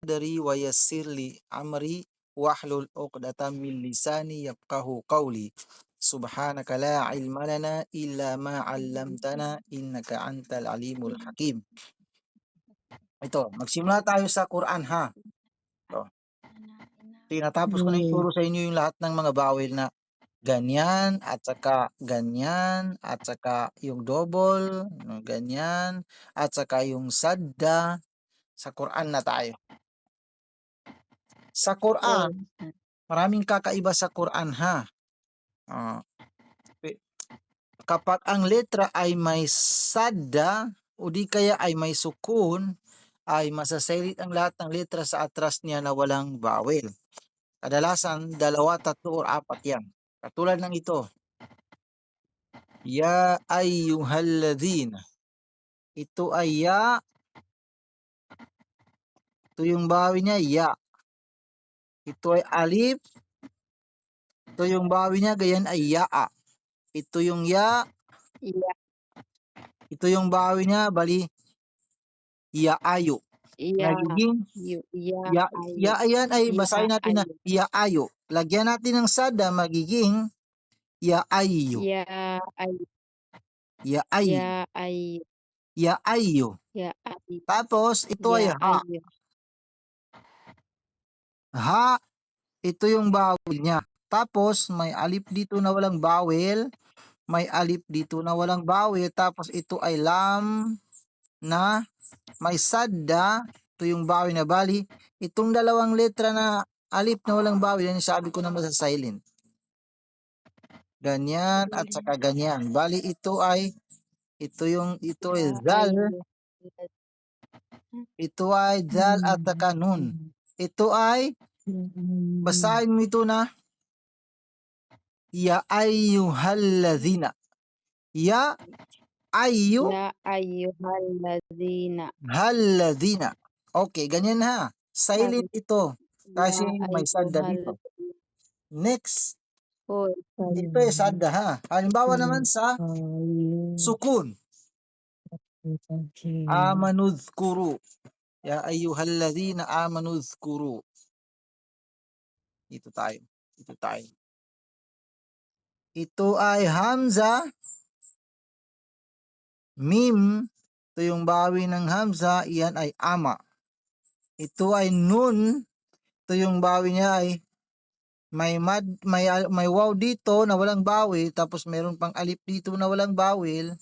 sadri wa yassir li amri wahlul 'uqdatam min lisani yafqahu qawli. Subhanaka la ilma lana illa ma 'allamtana innaka antal alimul hakim. Ito, magsimula tayo sa Quran ha. Ito. Tinatapos ko na ituro sa inyo yung lahat ng mga bawel na ganyan at saka ganyan at saka yung double, ganyan at saka yung sadda. Sa Quran na tayo. Sa Quran, maraming kakaiba sa Quran ha. Kapag ang letra ay may sadda o di kaya ay may sukun, ay masasalit ang lahat ng letra sa atras niya na walang bawel. Kadalasan, 2, 3 o 4 yan. Katulad ng ito. Ya ayyuhalladhina. Ito ay ya. Ito yung bawi niya, ya. Ito ay alif. Ito yung bawi niya, gayan ay ya'a. Ito yung ya. Iya. Ito yung bawi niya, bali, ya'ayo. Iya. Nagiging, Iya. ya ayan ay Iya, basahin natin na ayo. ya'ayo. Lagyan natin ng sada, magiging ya'ayo. Iya, ayo. Ya'ay. Iya, ayo. Ya'ayo. Iya, ayo. Tapos, ito ay Iya, ha. ayo. Ha, ito yung bawel niya. Tapos, may alif dito na walang bawel. May alif dito na walang bawel. Tapos, ito ay lam na may sadda. Ito yung bawel na bali. Itong dalawang letra na alif na walang bawel, yan sabi ko na masa-silent. Ganyan at saka ganyan. Bali, ito ay zal. Ito ay zal at saka nun. Ito ay, basahin mo ito na, ya ayyuhallazina. Ya ayyuhallazina. Hallazina. Okay, ganyan ha. Silent ito. Kasi may sadda dito. Next. Ito ay sadda ha. Halimbawa naman sa sukun. Amanudhkuru. Ya ayyuhallazina amanudhkuru. Ito tayo. Ito ay hamza, mim. Ito yung bawi ng hamza, iyan ay ama. Ito ay nun. Ito yung bawi niya ay may waw dito na walang bawil, tapos meron pang alif dito na walang bawil,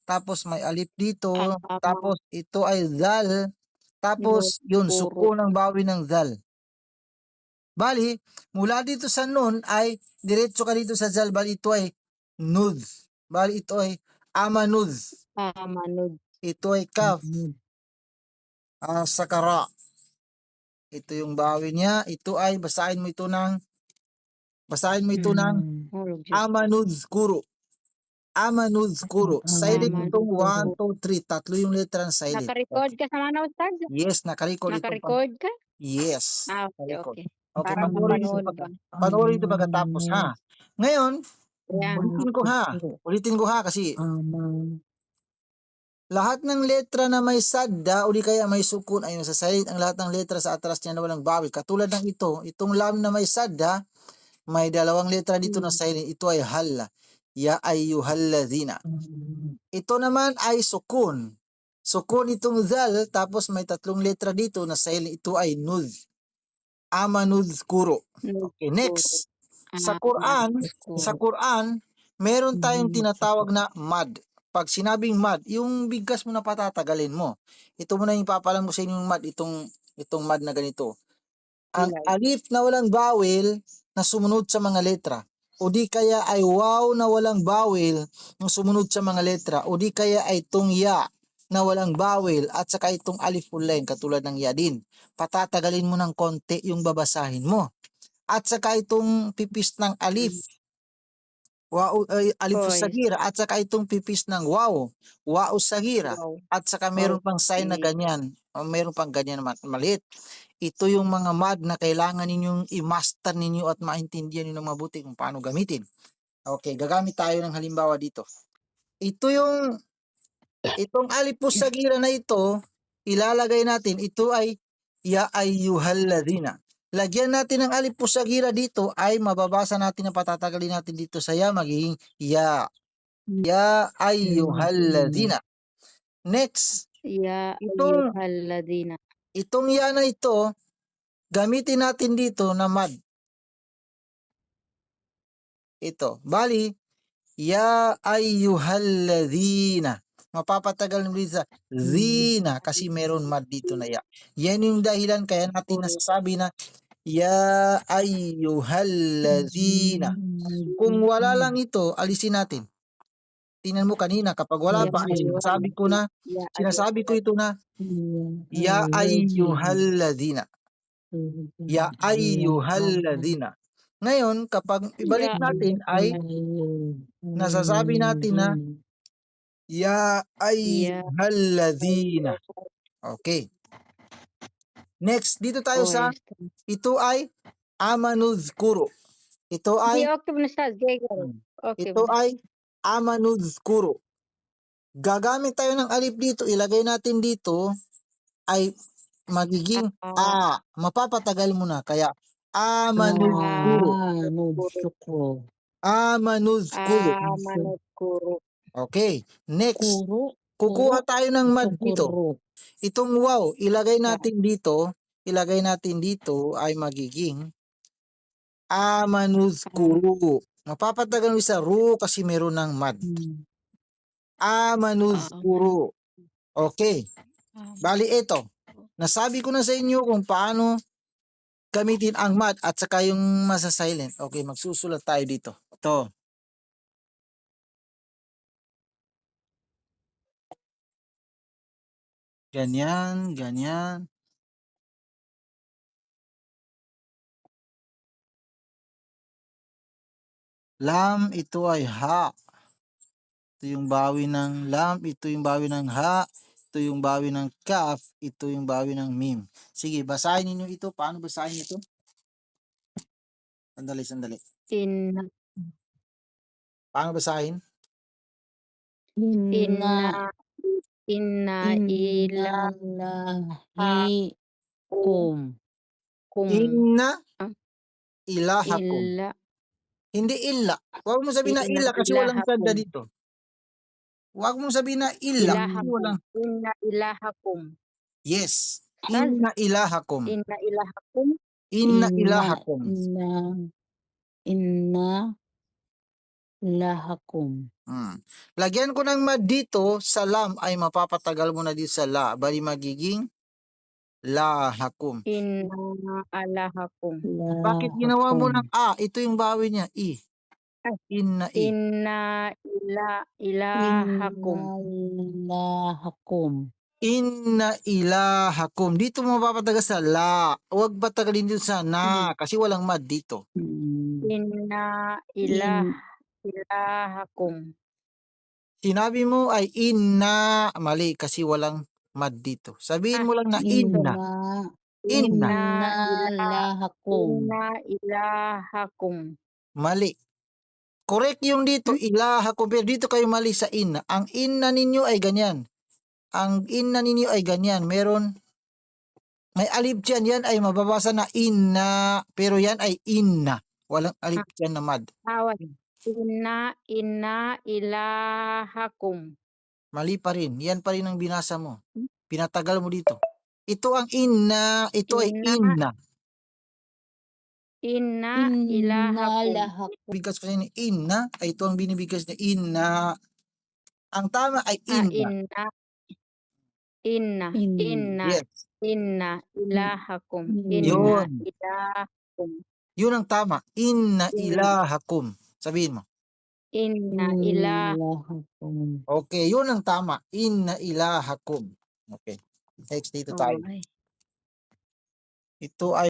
tapos may alif dito, tapos ito ay zal, tapos yun, sukun ang bawi ng zal. Bali, mula dito sa nun ay diretso ka dito sa zal, bali ito ay nud. Bali ito ay amanud. Ito ay kaf. Sakara. Ito yung bawi niya. Ito ay basahin mo ito ng amanudhkuru. Amanudhkuru. Silent itong 1, 2, 3. Tatlo yung letra ng silent. Naka-record ka sa mga Ustad? Yes, naka-record. Naka-record ka? Yes. Okay. Okay, Para panoorin ito pagkatapos ha. Ngayon, ulitin ko ha kasi lahat ng letra na may sadda o di kaya may sukun ay nasasalit ang lahat ng letra sa atras niya na walang bawil. Katulad ng itong lam na may sadda, may dalawang letra dito na silent. Ito ay halla. Ya ayyuhallazina. Ito naman ay sukun. Sukun itong zal, tapos may tatlong letra dito na silent. Ito ay nud. Amanudhkuru. Okay, next. Sa Quran, meron tayong tinatawag na mad. Pag sinabing mad, yung bigkas mo na patatagalin mo. Ito muna yung papalam mo sa inyo yung mad, itong mad na ganito. Ang alif na walang bawel na sumunod sa mga letra. O di kaya ay waw na walang bawel na sumunod sa mga letra. O di kaya ay itong ya na walang bawel at saka itong alif ulain katulad ng ya din. Patatagalin mo ng konti yung babasahin mo. At saka itong pipis ng alif. Alif sagira at saka itong pipis ng waw sagira at saka meron pang sign na ganyan, meron pang ganyan na maliit. Ito yung mga mad na kailangan ninyong i-master ninyo at maintindihan niyo ng mabuti kung paano gamitin. Okay, gagamit tayo ng halimbawa dito. Itong alif sagira na ito, ilalagay natin, ito ay Ya ayyuhalladhina. Lagyan natin ng alif po sa gira dito ay mababasa natin na patatagalin natin dito sa ya magiging ya. Ya ayyuhalladhina. Next, Ya itong ayyuhalladhina. ya na ito, gamitin natin dito na mad. Ito. Bali, ya ayyuhalladhina. Mapapatagal mo dito sa zina kasi meron mad dito na ya. Yan yung dahilan kaya natin nasasabi na ya ayyuhalladhina. Kung wala lang ito, alisin natin. Tingnan mo kanina, kapag wala Ya pa, ay sinasabi ko ayyuhalladhina. na, Ya sinasabi ko ito na, ya Ayyuhalladhina. ayyuhalladhina. Ya ayyuhalladhina. Ngayon, kapag ibalik Ya natin ay nasasabi natin na ya Ya ayyuhalladhina. ayyuhalladhina. Okay. Next, dito tayo Oh, sa, esto. ito ay amanuzkuru. Ito ji, ay, okay अपने साथ जय करो। Okay ito ay amanuzkuru. Gagamit tayo ng alif dito, ilagay natin dito ay magiging a. Mapapatagal mo na, kaya amanuzkuru. Nudsuko. Amanuzkuru. amanudkuru. Okay. Next, Kuro. kukuha tayo ng mad dito. Kuro. Itong wow, ilagay natin dito ay magiging amanuzkuru. Mapapatagal mo sa ru kasi meron ng mad. Amanuzkuru. Okay. Bali ito. Nasabi ko na sa inyo kung paano gamitin ang mad at saka yung masa-silent. Okay, magsusulat tayo dito. Ito. Ganyan, ganyan. Lam, ito ay ha. Ito yung bawi ng lam, ito yung bawi ng ha, ito yung bawi ng kaf, ito yung bawi ng mim. Sige, basahin ninyo ito. Paano basahin ito? Sandali, sandali. Inna Paano basahin? Inna. inna ila Ilahikum. Inna Ah. ilahakum. illa Hindi illa. Huwag mo sabihin na inna illa kasi walang sadda ilahakum. dito. Huwag mong sabihin na illa kasi Ilahakum. walang. Inna ilahakum. Yes. Tas, Inna ilahakum. inna ilahakum. Inna ilahakum. Inna lahakum. Lagyan ko ng mad dito sa lam ay mapapatagal mo na dito sa la. Bali magiging lahakum. Inna alahakum. Bakit ginawa mo ng a? Ito yung bawi niya. I. Ay. Inna i. Inna ilahakum. Lahakum. Inna ilahakum. Dito mo mapapatagal sa la. Huwag patagalin dito sa na kasi walang mad dito. Inna ilahakum. Sinabi mo ay inna. Mali kasi walang mad dito. Sabihin mo lang na inna. Inna. Lahakum. Inna ilahakum. Mali. Correct yung dito, ilahakum. Pero dito kayo mali sa inna. Ang inna ninyo ay ganyan. Ang inna ninyo ay ganyan. May alif dyan. Yan ay mababasa na inna. Pero yan ay inna. Walang alif dyan na mad. Awas. Inna ilahakum. Mali pa rin. Yan pa rin ang binasa mo. Pinatagal mo dito. Ito ang inna. Ito ay inna. Inna ilahakum. Bigkas kasi ni inna. Ay ito ang binibigkas na inna. Ang tama ay inna. Inna Yes. inna ilahakum. Yun. Inna ilahakum. Yun ang tama. Inna ilahakum. Sabihin mo. Inna ilahakum. Okay, yun ang tama. Inna ilahakum. Okay. Next dito tayo. Okay. Ito ay